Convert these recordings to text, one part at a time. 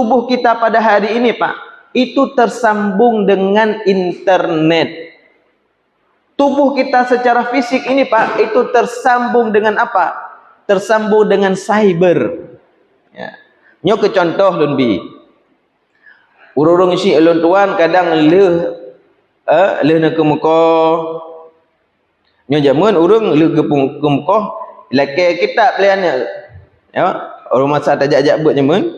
tubuh kita pada hari ini Pak, itu tersambung dengan internet. Tubuh kita secara fisik ini Pak, itu tersambung dengan apa? Tersambung dengan cyber. Ya. Nyo ke contoh lun bi. Urung isi ulun tuan kadang leh nak ke Mekah. Nyo jamun urung leh ke Mekah, laki kita peliana. Ya, orang masa tak ajak buat jamun.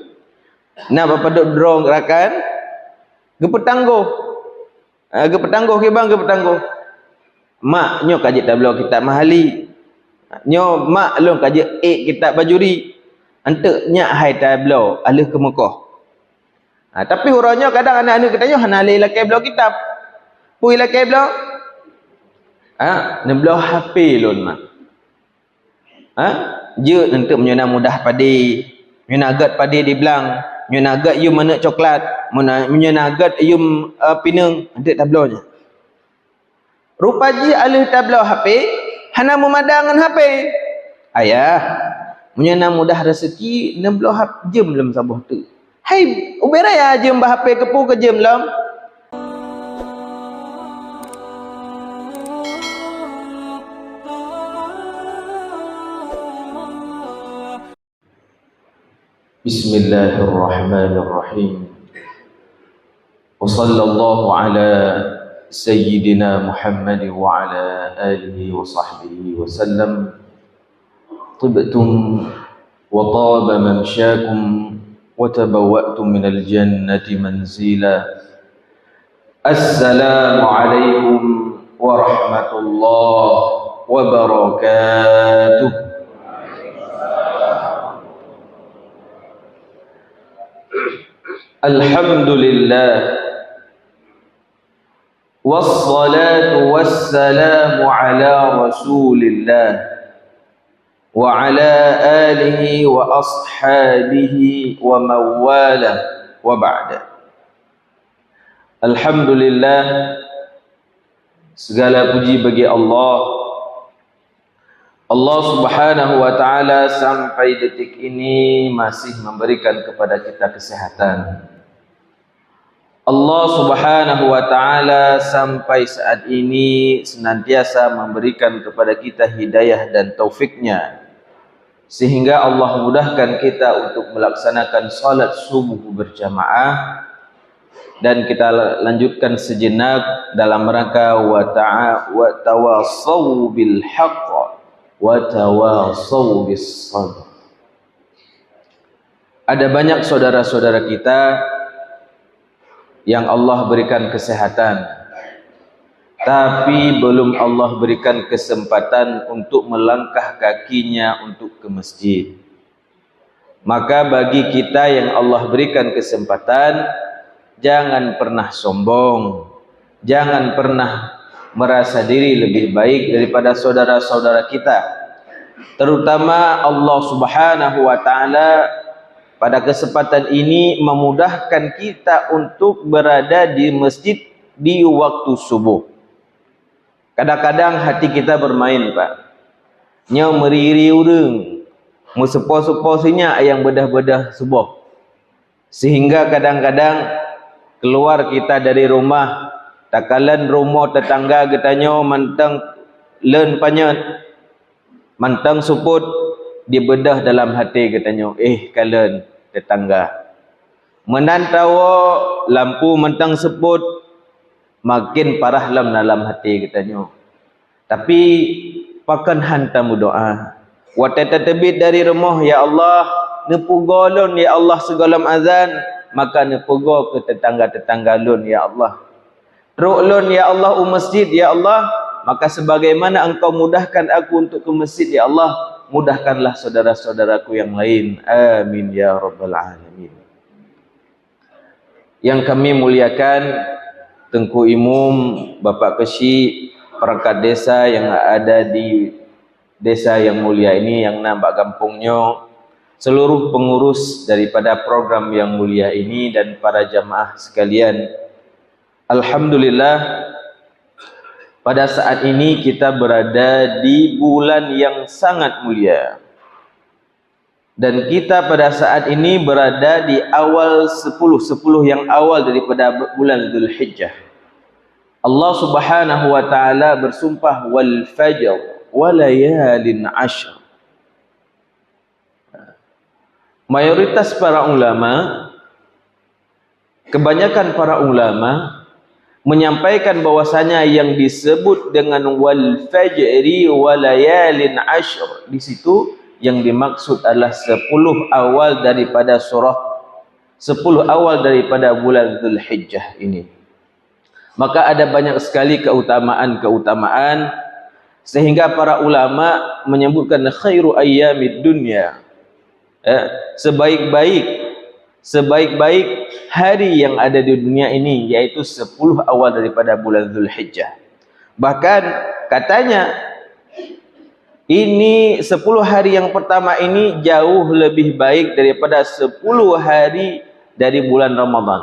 Nah bapa duk drong gerakan ke petangguh. Ke petangguh ke bang ke petangguh. Mak nyo kaji tablo kitab mahali. Nyo mak long kaji kitab bajuri. Antek nyak hai tablo alih ke Mekah. Tapi urangnya kadang anak-anak kita yo hanali lakai belo kitab. Pui lakai belo. Neblo HP lon mak. Je untuk menyana mudah padi. Menyana agat padi di belang. Menyana agat you mana coklat. Menyana agat you pinang. Antek tablonya. Rupa je alih tablo HP, hana memadang dengan HP. Ayah, menyana mudah rezeki, 16 jam dalam sabuh tu. Hai, ubera ya jam bah HP kepu ke jam lam. Bismillahirrahmanirrahim. Wa sallallahu ala Sayyidina Muhammad wa ala alihi wa sahbihi wa sallam. Tibtum wa taba mamsyakum wa tabawwa'tum minal jannati manzila. Assalamu alaikum warahmatullahi wabarakatuh. Alhamdulillah wassalatu wassalamu ala rasulillah wa ala alihi wa ashabihi wa mawala wa ba'da. Alhamdulillah, segala puji bagi Allah. Allah subhanahu wa ta'ala sampai detik ini masih memberikan kepada kita kesehatan. Allah subhanahu wa ta'ala sampai saat ini senantiasa memberikan kepada kita hidayah dan taufiknya, sehingga Allah mudahkan kita untuk melaksanakan salat subuh berjamaah. Dan kita lanjutkan sejenak dalam rangka wa tawassaw bil haqq wa tawassaw bis sabr. Ada banyak saudara-saudara kita yang Allah berikan kesehatan, tapi belum Allah berikan kesempatan untuk melangkah kakinya untuk ke masjid. Maka bagi kita yang Allah berikan kesempatan, jangan pernah sombong, jangan pernah merasa diri lebih baik daripada saudara-saudara kita. Terutama Allah subhanahu wa ta'ala pada kesempatan ini memudahkan kita untuk berada di masjid di waktu subuh. Kadang-kadang hati kita bermain Pak. Nya meriri urang. Musepo-seposinya yang bedah-bedah subuh. Sehingga kadang-kadang keluar kita dari rumah, takalan rumah tetangga katanya mantang len panyat. Mantang suput dibedah dalam hati katanya, kalian tetangga menantawa lampu mentang sebut makin parah dalam hati katanya. Tapi pakan hantamu doa watata terbit dari rumah, ya Allah nepugolon ya Allah segalam azan, maka nepugo ke tetangga-tetangga lun ya Allah, truk lun ya Allah masjid ya Allah, maka sebagaimana engkau mudahkan aku untuk ke masjid ya Allah, mudahkanlah saudara-saudaraku yang lain. Amin ya rabbal alamin. Yang kami muliakan Tengku Imum, Bapak Keshi, perangkat desa yang ada di desa yang mulia ini, yang nampak kampungnya, seluruh pengurus daripada program yang mulia ini, dan para jamaah sekalian. Alhamdulillah, pada saat ini kita berada di bulan yang sangat mulia. Dan kita pada saat ini berada di awal 10 yang awal daripada bulan Dzulhijjah. Allah Subhanahu wa taala bersumpah wal fajr wa layalin 'ashr. Mayoritas para ulama, kebanyakan para ulama menyampaikan bahwasanya yang disebut dengan wal fajri wa layalin 'ashr, di situ yang dimaksud adalah 10 awal daripada surah, 10 awal daripada bulan Dzulhijjah ini. Maka ada banyak sekali keutamaan-keutamaan sehingga para ulama menyebutkan khairu ayyamid dunya, sebaik-baik hari yang ada di dunia ini yaitu 10 awal daripada bulan Dzulhijjah. Bahkan katanya ini 10 hari yang pertama ini jauh lebih baik daripada 10 hari dari bulan Ramadan,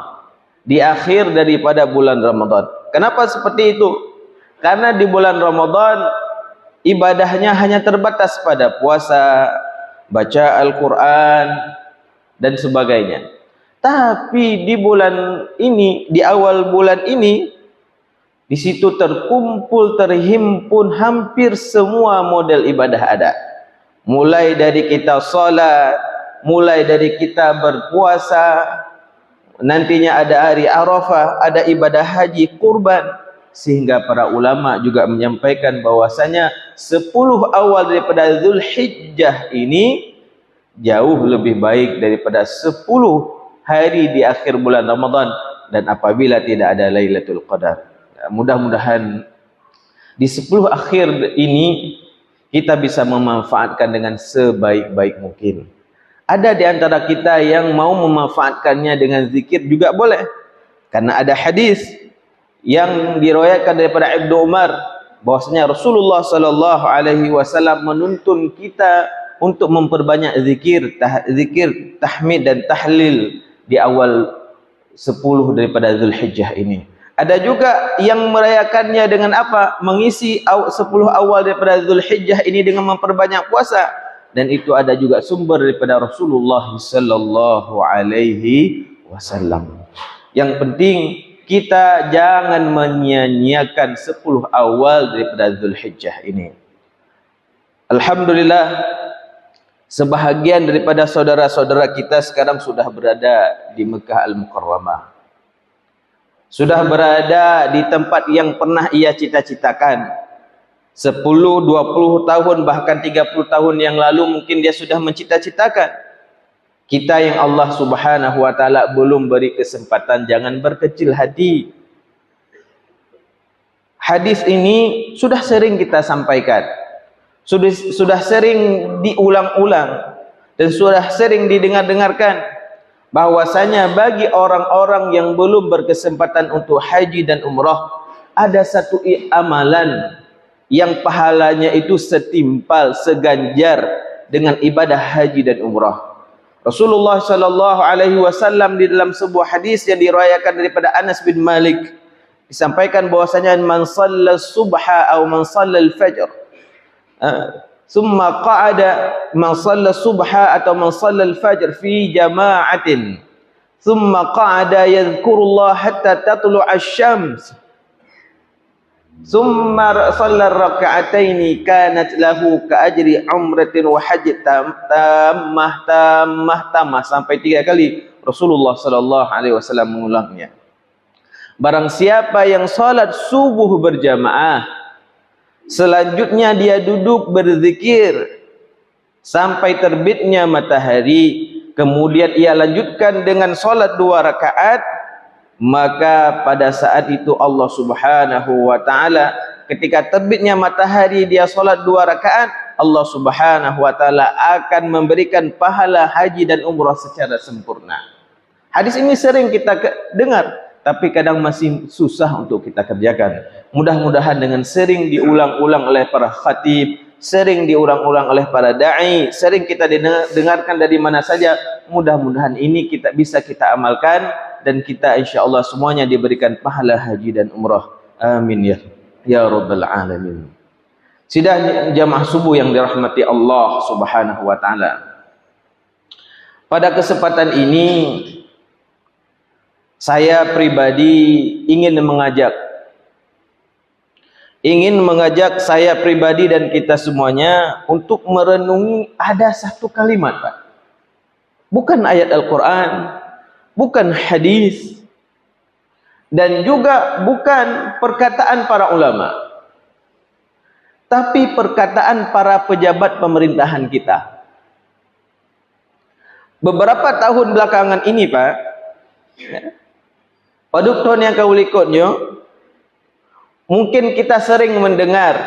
di akhir daripada bulan Ramadan. Kenapa seperti itu? Karena di bulan Ramadan ibadahnya hanya terbatas pada puasa, baca Al-Quran dan sebagainya. Tapi di bulan ini, di awal bulan ini, di situ terhimpun hampir semua model ibadah ada. Mulai dari kita salat, mulai dari kita berpuasa, nantinya ada hari Arafah, ada ibadah haji, kurban. Sehingga para ulama juga menyampaikan bahwasanya 10 awal daripada Dzulhijjah ini jauh lebih baik daripada 10 hari di akhir bulan Ramadan dan apabila tidak ada Lailatul Qadar. Mudah-mudahan di 10 akhir ini kita bisa memanfaatkan dengan sebaik-baik mungkin. Ada di antara kita yang mau memanfaatkannya dengan zikir juga boleh. Karena ada hadis yang diriwayatkan daripada Ibnu Umar bahwasanya Rasulullah sallallahu alaihi wasallam menuntun kita untuk memperbanyak zikir, tahmid dan tahlil di awal 10 daripada Dzulhijjah ini. Ada juga yang merayakannya dengan apa? Mengisi 10 awal daripada Dzulhijjah ini dengan memperbanyak puasa. Dan itu ada juga sumber daripada Rasulullah sallallahu alaihi wasallam. Yang penting kita jangan menyia-nyiakan 10 awal daripada Dzulhijjah ini. Alhamdulillah, sebahagian daripada saudara-saudara kita sekarang sudah berada di Mekah Al-Mukarramah. Sudah berada di tempat yang pernah ia cita-citakan. 10, 20 tahun, bahkan 30 tahun yang lalu mungkin dia sudah mencita-citakan. Kita yang Allah Subhanahu wa taala belum beri kesempatan, jangan berkecil hati. Hadis ini sudah sering kita sampaikan. Sudah sering diulang-ulang dan sudah sering didengar-dengarkan. Bahwasanya bagi orang-orang yang belum berkesempatan untuk haji dan umrah, ada satu amalan yang pahalanya itu setimpal, seganjar dengan ibadah haji dan umrah. Rasulullah sallallahu alaihi wasallam di dalam sebuah hadis yang diriwayatkan daripada Anas bin Malik disampaikan bahwasanya man shalla subha atau man shalla al-fajr summa qa'ada, man shalla subha atau man shalla al-fajr fi jama'atin thumma qa'ada yadhkurullah hatta tatlu'a asy-syams thumma shalla rak'ataini kanat lahu ka'ajri umratin wa hajj tammah sampai 3 kali Rasulullah sallallahu alaihi wasallam mengulangnya. Barang siapa yang salat subuh berjamaah, selanjutnya dia duduk berzikir sampai terbitnya matahari, kemudian ia lanjutkan dengan solat 2 rakaat, maka pada saat itu Allah Subhanahu wa taala ketika terbitnya matahari dia solat 2 rakaat, Allah Subhanahu wa taala akan memberikan pahala haji dan umrah secara sempurna. Hadis ini sering kita dengar, tapi kadang masih susah untuk kita kerjakan. Mudah-mudahan dengan sering diulang-ulang oleh para khatib, sering diulang-ulang oleh para da'i, sering kita dengarkan dari mana saja, mudah-mudahan ini kita bisa kita amalkan dan kita insyaallah semuanya diberikan pahala haji dan umrah. Amin ya rabbal alamin. Sidang jamaah subuh yang dirahmati Allah Subhanahu wa taala. Pada kesempatan ini saya pribadi ingin mengajak saya pribadi dan kita semuanya untuk merenungi ada satu kalimat, Pak. Bukan ayat Al-Quran, bukan hadis, dan juga bukan perkataan para ulama, tapi perkataan para pejabat pemerintahan kita. Beberapa tahun belakangan ini, Pak, pada tahun yang kaulikotnya, mungkin kita sering mendengar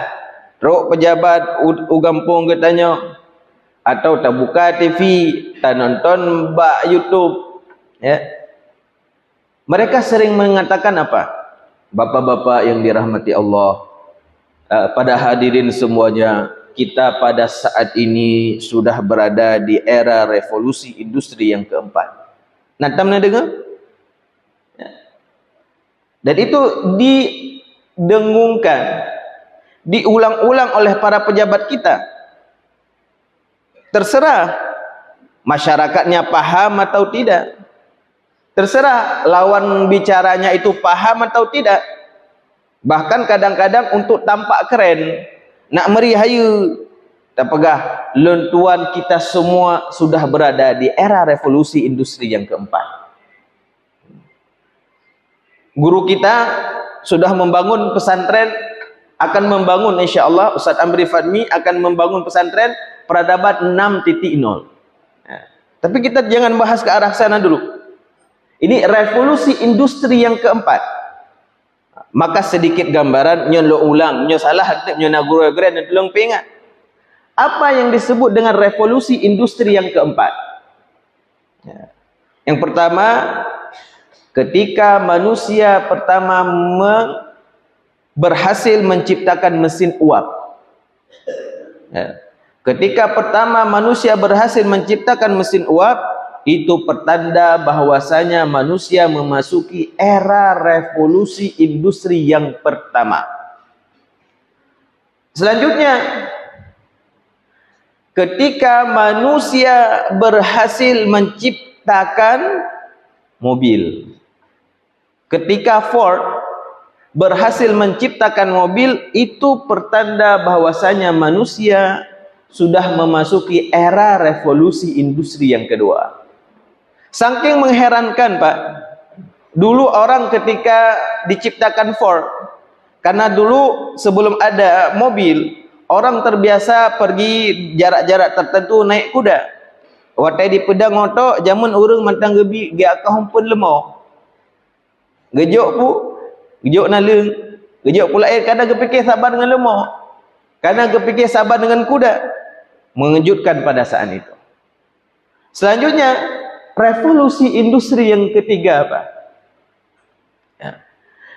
rok pejabat ugampung katanya, atau tak buka TV, tak nonton bak YouTube, ya. Mereka sering mengatakan apa? Bapak-bapak yang dirahmati Allah, pada hadirin semuanya, kita pada saat ini sudah berada di era revolusi industri yang keempat. Nanti dengar? Ya. Dan itu didengungkan, diulang-ulang oleh para pejabat kita. Terserah masyarakatnya paham atau tidak. Terserah lawan bicaranya itu paham atau tidak. Bahkan kadang-kadang untuk tampak keren, nak merihayu, tak pegah, lentuan kita semua sudah berada di era revolusi industri yang keempat. Guru kita sudah membangun pesantren, akan membangun, insya Allah Ustaz Amri Fadmi akan membangun pesantren peradaban 6.0. Tapi kita jangan bahas ke arah sana dulu. Ini revolusi industri yang keempat. Maka sedikit gambaran, nyo lo ulang, nyo salah hati, nyo naguro grand dan tolong pengat. Apa yang disebut dengan revolusi industri yang keempat? Yang pertama, ketika manusia pertama berhasil menciptakan mesin uap. Ketika pertama manusia berhasil menciptakan mesin uap, itu pertanda bahwasanya manusia memasuki era revolusi industri yang pertama. Selanjutnya, ketika manusia berhasil menciptakan mobil. Ketika Ford berhasil menciptakan mobil, itu pertanda bahwasanya manusia sudah memasuki era revolusi industri yang kedua. Saking mengherankan, Pak, dulu orang ketika diciptakan Ford, karena dulu sebelum ada mobil, orang terbiasa pergi jarak-jarak tertentu naik kuda. Watai di pedang otok, jamun urung mantang gebi gak kahumpun lemau. Gejok pu, gejok nalung, gejok pula kadang kepikir sabar dengan lemau, kadang kepikir sabar dengan kuda. Mengejutkan pada saat itu. Selanjutnya, revolusi industri yang ketiga, Pak. Ya.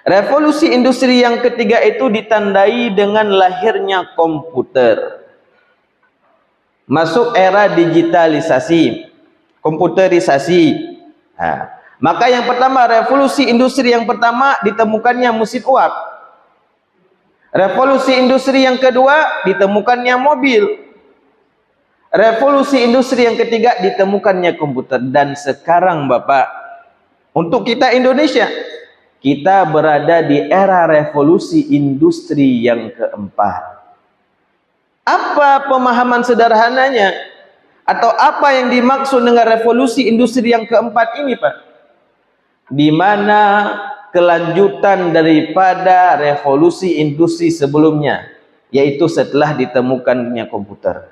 Revolusi industri yang ketiga itu ditandai dengan lahirnya komputer. Masuk era digitalisasi, komputerisasi. Maka yang pertama, revolusi industri yang pertama ditemukannya mesin uap. Revolusi industri yang kedua ditemukannya mobil. Revolusi industri yang ketiga ditemukannya komputer. Dan sekarang, Bapak, untuk kita Indonesia, kita berada di era revolusi industri yang keempat. Apa pemahaman sederhananya? Atau apa yang dimaksud dengan revolusi industri yang keempat ini, Pak? Di mana kelanjutan daripada revolusi industri sebelumnya, yaitu setelah ditemukannya komputer.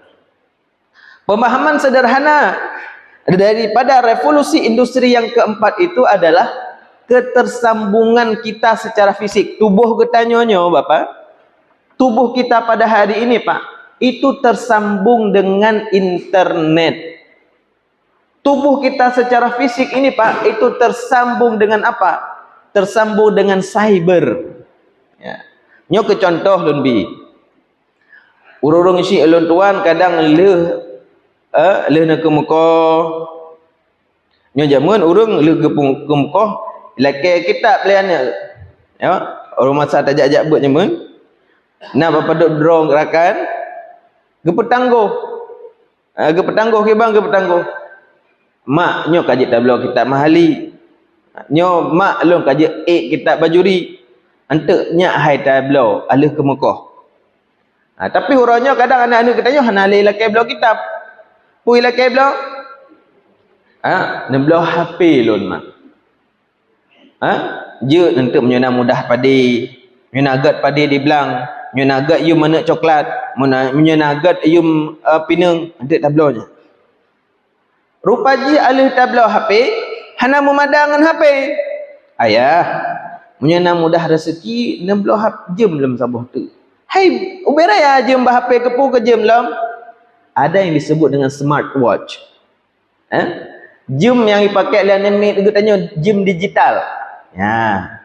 Pemahaman sederhana daripada revolusi industri yang keempat itu adalah ketersambungan kita secara fisik. Tubuh kita nyonyo, Bapak, tubuh kita pada hari ini, Pak, itu tersambung dengan internet. Tubuh kita secara fisik ini, Pak, itu tersambung dengan apa? Tersambung dengan cyber. Ya. Nyo ke contoh lunbi. Urung isi elon tuan kadang leh nak ke muka. Nyo jamun urung leh ke muka. Laki kitab beliannya. Ya, orang masa tajak-ajak buat jamun. Nah, bapa duk drong gerakan. Gepetangguh. Gepetangguh ke bang, gepetangguh. mak nyo kaji tablo kitab mahali, nyo mak long kaji kitab bajuri, ante nya hai tablo alih ke Mekah. Tapi huranya kadang anak-anak kita nyo hana alih lakai belo kitab, pui lakai belo neblo HP lon mak. Je nanti menyana mudah padi, menyana agat padi di belang, menyana agat you mana coklat, menyana agat you pinang, nanti tablonya. Rupa ji alih tablo HP, hana memadang dengan HP. Ayah, menyana mudah rezeki, 16 jam dalam sabuh tu. Hai, ubera ya jam bah HP kepu ke jam lam. Ada yang disebut dengan smartwatch. Jam yang dipakai oleh Nemit itu tanya jam digital. Ya.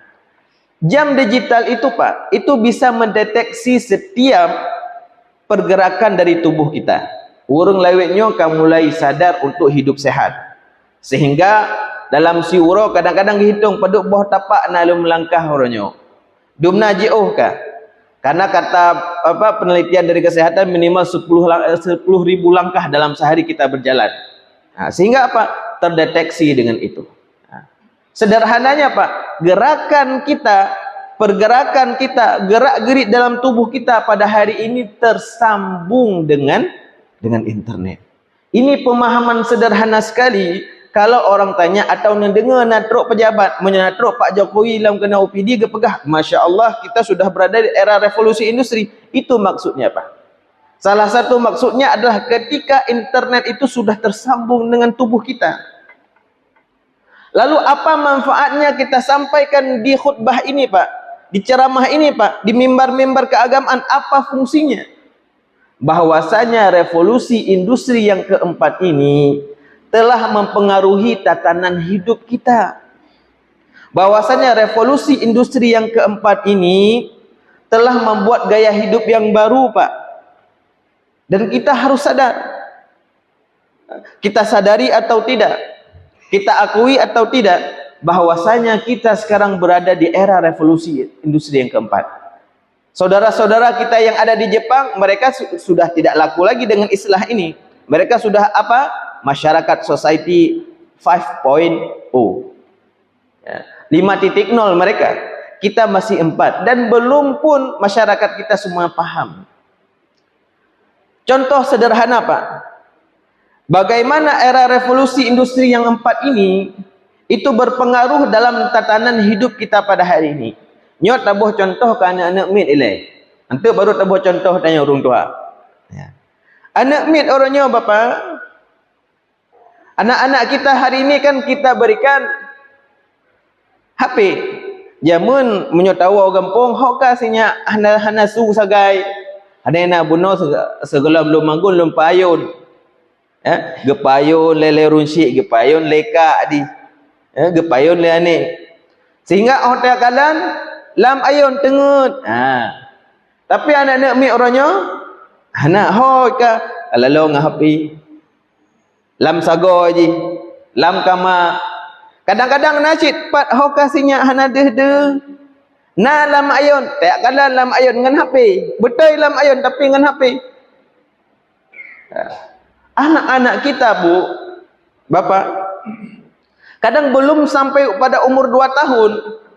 Jam digital itu Pak, itu bisa mendeteksi setiap pergerakan dari tubuh kita. Urang lewetnya akan mulai sadar untuk hidup sehat. Sehingga dalam si uro kadang-kadang dihitung peduk bawah tapak na lu melangkah orangnya. Dumna jauh kah? Karena kata penelitian dari kesehatan minimal 10.000 langkah dalam sehari kita berjalan. Sehingga apa? Terdeteksi dengan itu. Sederhananya Pak, gerakan kita, pergerakan kita, gerak-gerik dalam tubuh kita pada hari ini tersambung dengan internet. Ini pemahaman sederhana sekali. Kalau orang tanya atau mendengar natruk pejabat, menyatruk Pak Jokowi dalam kena OPD gepegah, Masya Allah kita sudah berada di era revolusi industri. Itu maksudnya Pak. Salah satu maksudnya adalah ketika internet itu sudah tersambung dengan tubuh kita. Lalu apa manfaatnya kita sampaikan di khutbah ini Pak? Di ceramah ini Pak? Di mimbar-mimbar keagamaan, apa fungsinya? Bahwasanya revolusi industri yang keempat ini telah mempengaruhi tatanan hidup kita. Bahwasanya revolusi industri yang keempat ini telah membuat gaya hidup yang baru Pak. Dan kita harus sadar. Kita sadari atau tidak, kita akui atau tidak, bahwasanya kita sekarang berada di era revolusi industri yang keempat. Saudara-saudara kita yang ada di Jepang, mereka sudah tidak laku lagi dengan istilah ini. Mereka sudah apa? Masyarakat society 5.0. Ya, 5.0 mereka. Kita masih 4 dan belum pun masyarakat kita semua paham. Contoh sederhana Pak. Bagaimana era revolusi industri yang 4 ini itu berpengaruh dalam tatanan hidup kita pada hari ini. Nyot tabuh contoh ke anak-anak mit ilai. Nanti baru tabuh contoh tanya orang tua. Ya. Anak mit orangnya Bapak. Anak-anak kita hari ini kan kita berikan HP. Jamun menyotawa gampung hok kasihnya hana su sagai. Ada yang nak bunuh segala belum manggun belum payun. Gepayun lele runsik, gepayun leka di. Gepayun le ane. Sehingga hotel kalan lam ayun tengut. Tapi anak-anak mi orangnya anak hoi ka alalo ngahapi. Lam sago ji. Lam kama. Kadang-kadang nasid pat ho kasihnya hana deh. Na lam ayun, tak kalan lam ayun dengan HP. Betul lam ayun tapi dengan HP. Anak-anak kita Bu, Bapak, kadang belum sampai pada umur 2 tahun,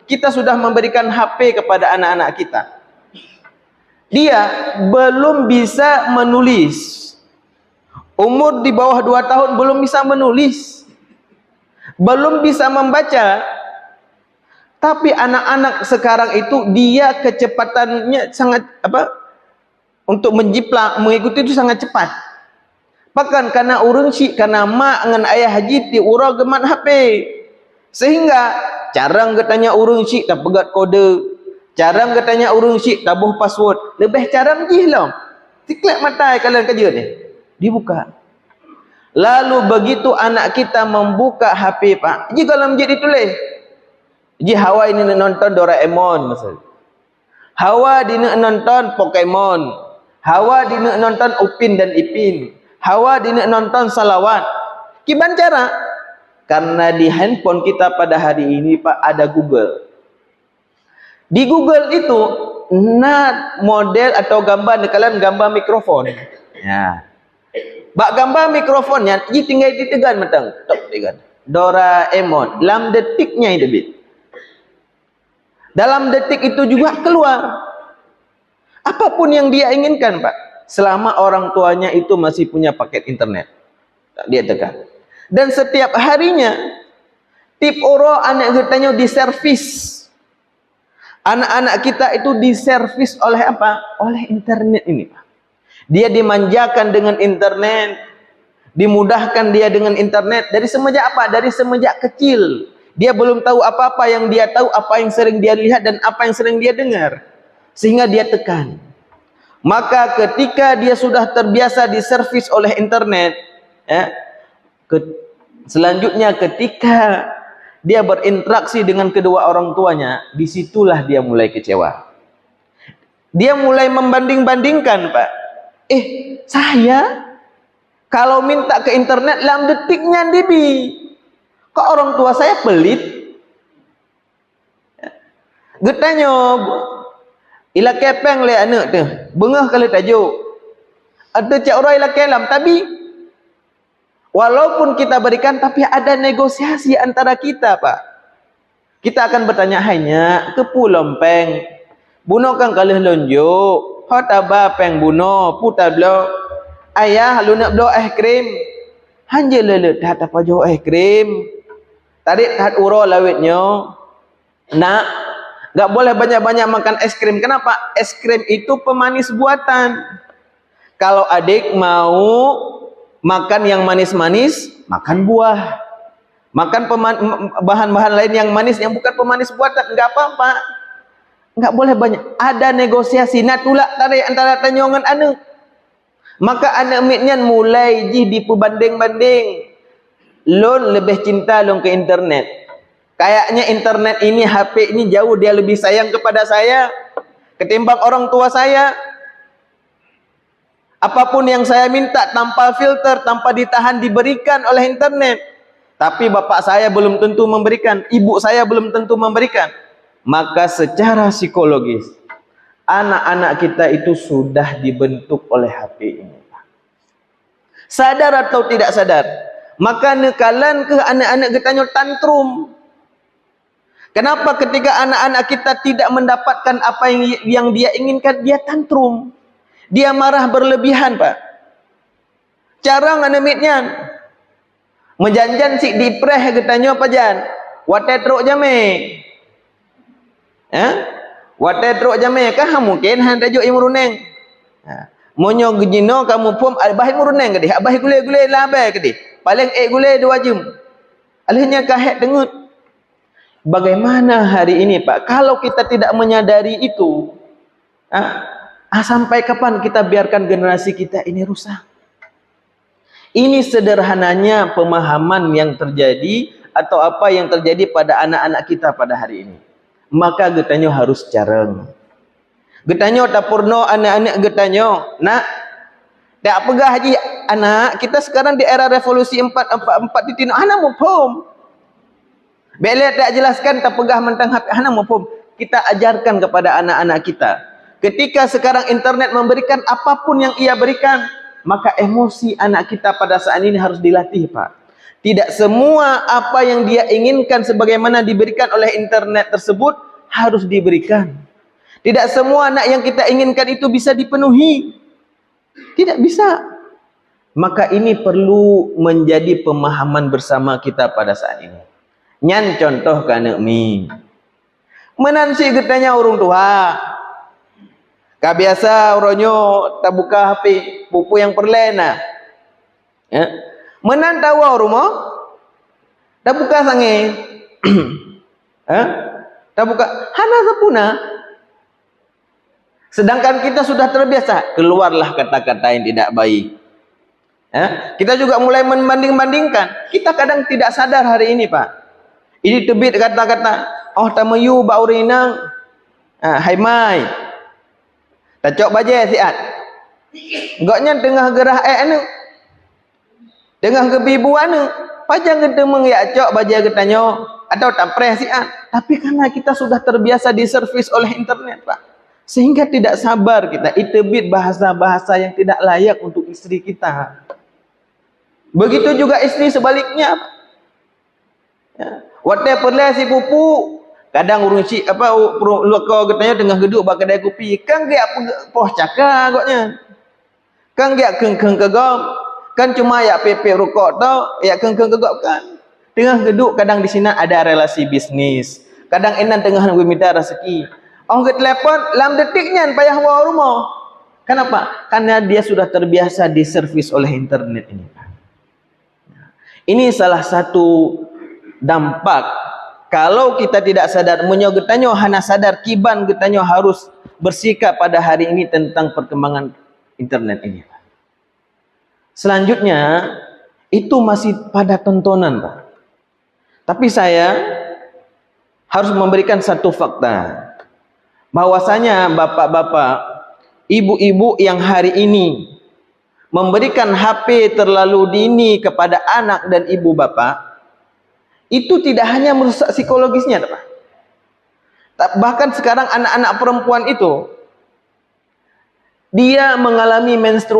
kita sudah memberikan HP kepada anak-anak kita. Dia belum bisa menulis. Umur di bawah 2 tahun belum bisa menulis. Belum bisa membaca. Tapi anak-anak sekarang itu dia kecepatannya sangat untuk menjiplak, mengikuti itu sangat cepat. Bahkan karena urang si, karena mak dengan ayah haji ti urang gemat HP. Sehingga carang katanya urang si tak pegat kode. Carang katanya urang si tabuh password. Lebih carang ji lah. Tiklat mata kalian kerja ni. Dibuka. Lalu begitu anak kita membuka HP Pak. Ji kalau menjadi ditulis. Ji Hawa ini nonton Doraemon maksud. Hawa dina nonton Pokemon. Hawa dina nonton Upin dan Ipin. Hawa dina nonton salawat. Kiban cara? Karena di handphone kita pada hari ini Pak ada Google. Di Google itu model atau gambar kalian gambar mikrofon. Ya. Bak gambar mikrofonnya, ji tinggal ditegan matang. Tok tegan. Doraemon. Dalam detiknya itu bit. Dalam detik itu juga keluar. Apapun yang dia inginkan, Pak. Selama orang tuanya itu masih punya paket internet. Dia tekan. Dan setiap harinya, tip oro anak kitanya diservis. Anak-anak kita itu diservis oleh apa? Oleh internet ini, Pak. Dia dimanjakan dengan internet. Dimudahkan dia dengan internet. Dari semenjak apa? Dari semenjak kecil. Dia belum tahu apa-apa, yang dia tahu apa yang sering dia lihat dan apa yang sering dia dengar. Sehingga dia tekan. Maka ketika dia sudah terbiasa diservis oleh internet, selanjutnya ketika dia berinteraksi dengan kedua orang tuanya, disitulah dia mulai kecewa. Dia mulai membanding-bandingkan, Pak. Saya kalau minta ke internet dalam detiknya dibi. Kok orang tua saya pelit? Getanyo ila kepeng le anak tu. Bengah kali tajuk. Ada cak orang ila kelam tapi walaupun kita berikan, tapi ada negosiasi antara kita, Pak. Kita akan bertanya, hanya ke pulompeng. Buno kan kalih lonjo. Hotaba peng buno. Puta blo. Ayah, lu nak blo krim. Hanya lelet hat apa jo krim. Tarik hat uro lawitnya. Nak, gak boleh banyak-banyak makan es krim. Kenapa? Es krim itu pemanis buatan. Kalau adik mau makan yang manis-manis, makan buah. Makan bahan-bahan lain yang manis, yang bukan pemanis buatan, enggak apa-apa. Enggak boleh banyak. Ada negosiasi. Nah tulak tarik antara tanyongan anak. Maka anak mitnya mulai dipebanding-banding. Lon lebih cinta lon ke internet. Kayaknya internet ini, HP ini jauh dia lebih sayang kepada saya ketimbang orang tua saya. Apapun yang saya minta tanpa filter, tanpa ditahan, diberikan oleh internet. Tapi bapak saya belum tentu memberikan, ibu saya belum tentu memberikan. Maka secara psikologis, anak-anak kita itu sudah dibentuk oleh HP ini. Sadar atau tidak sadar. Maka nekalan ke anak-anak kita tantrum. Kenapa ketika anak-anak kita tidak mendapatkan apa yang dia inginkan, dia tantrum. Dia marah berlebihan, Pak. Cara nganemitnya menjanjan si dipreh katanya apa jan? Wate truk jame. Wate truk jame kah mungkin han tajuk imruneng. Monyo gejino kamu pom bahin muruneng kedi. Abah gule-gule labai kedi. Paling gule 2 jam. Alihnya kahet dengut. Bagaimana hari ini, Pak? Kalau kita tidak menyadari itu, sampai kapan kita biarkan generasi kita ini rusak? Ini sederhananya pemahaman yang terjadi atau apa yang terjadi pada anak-anak kita pada hari ini. Maka getanyo harus careng. Getanyo tapurno anak-anak getanyo. Nak, tak pegah haji anak, kita sekarang di era revolusi 4.0. Anak mau pom. Bila tak jelaskan tak pegah mentang HP anak mau pom. Kita ajarkan kepada anak-anak kita. Ketika sekarang internet memberikan apapun yang ia berikan, maka emosi anak kita pada saat ini harus dilatih, Pak. Tidak semua apa yang dia inginkan sebagaimana diberikan oleh internet tersebut harus diberikan. Tidak semua anak yang kita inginkan itu bisa dipenuhi. Tidak bisa. Maka ini perlu menjadi pemahaman bersama kita pada saat ini. Nyan contoh ke anak mi. Menansi getanya orang tua. Kabiasa orangnya tak buka HP, pupu yang perlena. Menan tawa rumah, tak buka sange. Tak buka, hana sepuna. Sedangkan kita sudah terbiasa, keluarlah kata-kata yang tidak baik. Kita juga mulai membanding-bandingkan. Kita kadang tidak sadar hari ini, Pak. Ini tebit kata-kata, oh tamayu baurinang, hai mai. Tacok baje siat. Gaknya tengah gerah anu. Tengah gebibu anu. Pajang kita mengiak cok baje getanyo atau tampres siat. Tapi karena kita sudah terbiasa diservis oleh internet, Pak. Sehingga tidak sabar kita itebit bahasa-bahasa yang tidak layak untuk istri kita. Begitu juga istri sebaliknya. Ya. Whatever lah si pupu, kadang urung si apa kau katanya tengah geduk bak kedai kopi, kan dia poh cakar agaknya. Kan dia keng-keng kegom, kan cuma ya PP rokok tau, ya keng-keng kegom kan. Tengah geduk kadang di sini ada relasi bisnis. Kadang enan tengah nunggu minta rezeki. Orang ke telepon, lam detiknya payah bawa rumah. Kenapa? Karena dia sudah terbiasa diservis oleh internet ini. Ini salah satu dampak kalau kita tidak sadar, menyo getanyo hana sadar kiban getanyo harus bersikap pada hari ini tentang perkembangan internet ini. Selanjutnya itu masih pada tontonan, Pak. Tapi saya harus memberikan satu fakta. Bahwasanya bapak-bapak, ibu-ibu yang hari ini memberikan HP terlalu dini kepada anak dan ibu bapak, itu tidak hanya merusak psikologisnya, Pak. Bahkan sekarang anak-anak perempuan itu dia mengalami menstruasi